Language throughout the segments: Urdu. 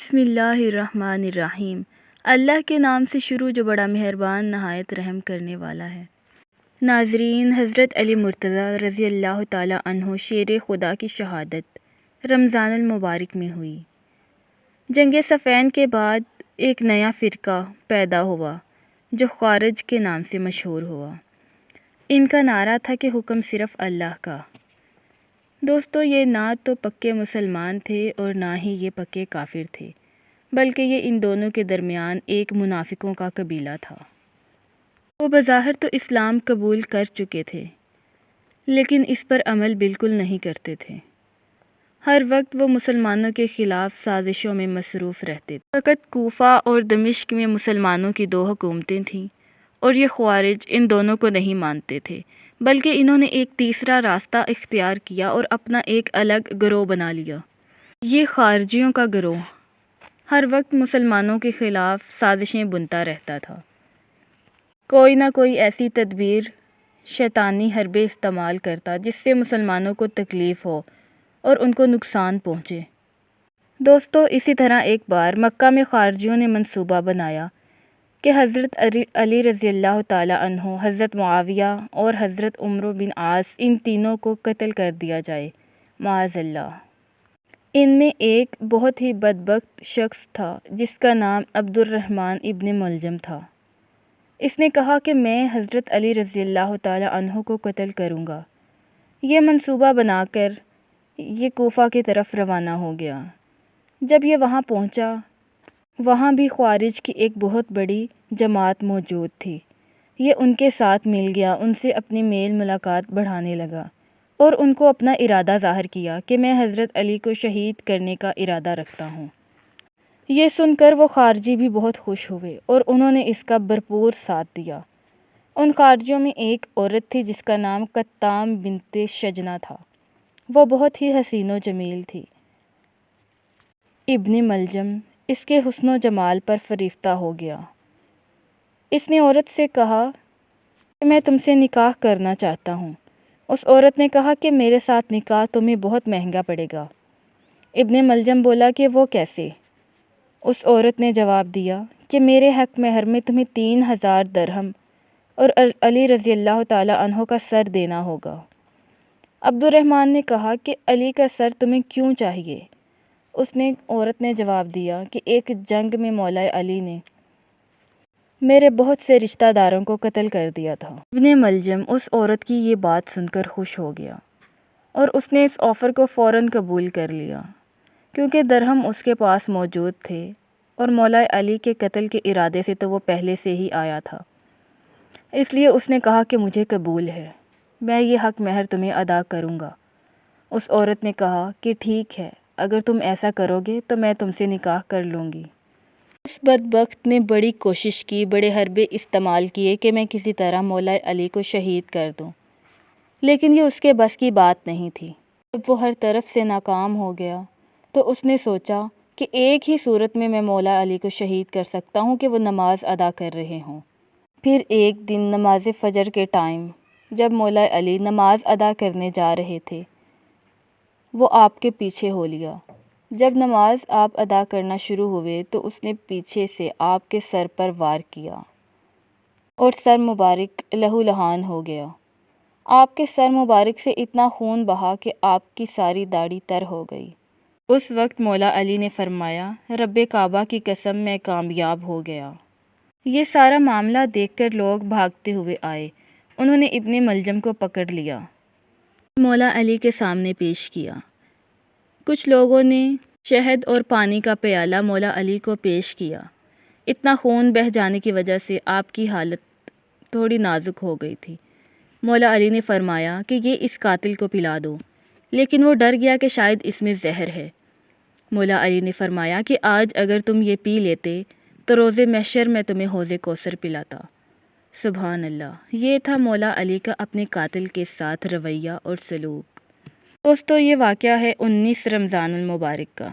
بسم اللہ الرحمن الرحیم۔ اللہ کے نام سے شروع جو بڑا مہربان نہایت رحم کرنے والا ہے۔ ناظرین، حضرت علی مرتضیٰ رضی اللہ تعالیٰ عنہ شیر خدا کی شہادت رمضان المبارک میں ہوئی۔ جنگ صفین کے بعد ایک نیا فرقہ پیدا ہوا جو خوارج کے نام سے مشہور ہوا۔ ان کا نعرہ تھا کہ حکم صرف اللہ کا۔ دوستو، یہ نہ تو پکے مسلمان تھے اور نہ ہی یہ پکے کافر تھے، بلکہ یہ ان دونوں کے درمیان ایک منافقوں کا قبیلہ تھا۔ وہ بظاہر تو اسلام قبول کر چکے تھے، لیکن اس پر عمل بالکل نہیں کرتے تھے۔ ہر وقت وہ مسلمانوں کے خلاف سازشوں میں مصروف رہتے تھے۔ فقط کوفہ اور دمشق میں مسلمانوں کی دو حکومتیں تھیں، اور یہ خوارج ان دونوں کو نہیں مانتے تھے، بلکہ انہوں نے ایک تیسرا راستہ اختیار کیا اور اپنا ایک الگ گروہ بنا لیا۔ یہ خارجیوں کا گروہ ہر وقت مسلمانوں کے خلاف سازشیں بنتا رہتا تھا۔ کوئی نہ کوئی ایسی تدبیر، شیطانی حربے استعمال کرتا جس سے مسلمانوں کو تکلیف ہو اور ان کو نقصان پہنچے۔ دوستو، اسی طرح ایک بار مکہ میں خارجیوں نے منصوبہ بنایا کہ حضرت علی رضی اللہ تعالیٰ عنہ، حضرت معاویہ اور حضرت عمرو بن عاص، ان تینوں کو قتل کر دیا جائے، معاذ اللہ۔ ان میں ایک بہت ہی بدبخت شخص تھا جس کا نام عبد الرحمن ابن ملجم تھا۔ اس نے کہا کہ میں حضرت علی رضی اللہ تعالیٰ عنہ کو قتل کروں گا۔ یہ منصوبہ بنا کر یہ کوفہ کی طرف روانہ ہو گیا۔ جب یہ وہاں پہنچا، وہاں بھی خوارج کی ایک بہت بڑی جماعت موجود تھی۔ یہ ان کے ساتھ مل گیا، ان سے اپنی میل ملاقات بڑھانے لگا اور ان کو اپنا ارادہ ظاہر کیا کہ میں حضرت علی کو شہید کرنے کا ارادہ رکھتا ہوں۔ یہ سن کر وہ خارجی بھی بہت خوش ہوئے اور انہوں نے اس کا بھرپور ساتھ دیا۔ ان خارجیوں میں ایک عورت تھی جس کا نام کتام بنت شجنہ تھا۔ وہ بہت ہی حسین و جمیل تھی۔ ابن ملجم اس کے حسن و جمال پر فریفتہ ہو گیا۔ اس نے عورت سے کہا کہ میں تم سے نکاح کرنا چاہتا ہوں۔ اس عورت نے کہا کہ میرے ساتھ نکاح تمہیں بہت مہنگا پڑے گا۔ ابن ملجم بولا کہ وہ کیسے؟ اس عورت نے جواب دیا کہ میرے حق مہر میں تمہیں 3000 درہم اور علی رضی اللہ تعالیٰ عنہ کا سر دینا ہوگا۔ عبد الرحمن نے کہا کہ علی کا سر تمہیں کیوں چاہیے؟ عورت نے جواب دیا کہ ایک جنگ میں مولا علی نے میرے بہت سے رشتہ داروں کو قتل کر دیا تھا۔ ابن ملجم اس عورت کی یہ بات سن کر خوش ہو گیا اور اس نے اس آفر کو فوراً قبول کر لیا، کیونکہ درہم اس کے پاس موجود تھے اور مولا علی کے قتل کے ارادے سے تو وہ پہلے سے ہی آیا تھا۔ اس لیے اس نے کہا کہ مجھے قبول ہے، میں یہ حق مہر تمہیں ادا کروں گا۔ اس عورت نے کہا کہ ٹھیک ہے، اگر تم ایسا کرو گے تو میں تم سے نکاح کر لوں گی۔ اس بدبخت نے بڑی کوشش کی، بڑے حربے استعمال کیے کہ میں کسی طرح مولا علی کو شہید کر دوں، لیکن یہ اس کے بس کی بات نہیں تھی۔ جب وہ ہر طرف سے ناکام ہو گیا تو اس نے سوچا کہ ایک ہی صورت میں مولا علی کو شہید کر سکتا ہوں کہ وہ نماز ادا کر رہے ہوں۔ پھر ایک دن نماز فجر کے ٹائم جب مولا علی نماز ادا کرنے جا رہے تھے، وہ آپ کے پیچھے ہو لیا۔ جب نماز آپ ادا کرنا شروع ہوئے تو اس نے پیچھے سے آپ کے سر پر وار کیا اور سر مبارک لہو لہان ہو گیا۔ آپ کے سر مبارک سے اتنا خون بہا کہ آپ کی ساری داڑھی تر ہو گئی۔ اس وقت مولا علی نے فرمایا، رب کعبہ کی قسم، میں کامیاب ہو گیا۔ یہ سارا معاملہ دیکھ کر لوگ بھاگتے ہوئے آئے۔ انہوں نے ابن ملجم کو پکڑ لیا، مولا علی کے سامنے پیش کیا۔ کچھ لوگوں نے شہد اور پانی کا پیالہ مولا علی کو پیش کیا۔ اتنا خون بہہ جانے کی وجہ سے آپ کی حالت تھوڑی نازک ہو گئی تھی۔ مولا علی نے فرمایا کہ یہ اس قاتل کو پلا دو، لیکن وہ ڈر گیا کہ شاید اس میں زہر ہے۔ مولا علی نے فرمایا کہ آج اگر تم یہ پی لیتے تو روز محشر میں تمہیں حوض کوثر پلاتا۔ سبحان اللہ! یہ تھا مولا علی کا اپنے قاتل کے ساتھ رویہ اور سلوک۔ دوستو، یہ واقعہ ہے 19 رمضان المبارک کا۔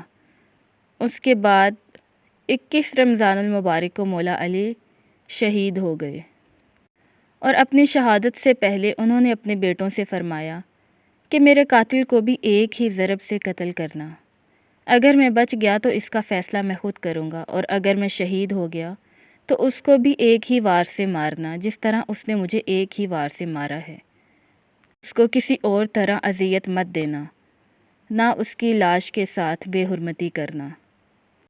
اس کے بعد 21 رمضان المبارک کو مولا علی شہید ہو گئے، اور اپنی شہادت سے پہلے انہوں نے اپنے بیٹوں سے فرمایا کہ میرے قاتل کو بھی ایک ہی ضرب سے قتل کرنا۔ اگر میں بچ گیا تو اس کا فیصلہ میں خود کروں گا، اور اگر میں شہید ہو گیا تو اس کو بھی ایک ہی وار سے مارنا جس طرح اس نے مجھے ایک ہی وار سے مارا ہے۔ اس کو کسی اور طرح اذیت مت دینا، نہ اس کی لاش کے ساتھ بے حرمتی کرنا۔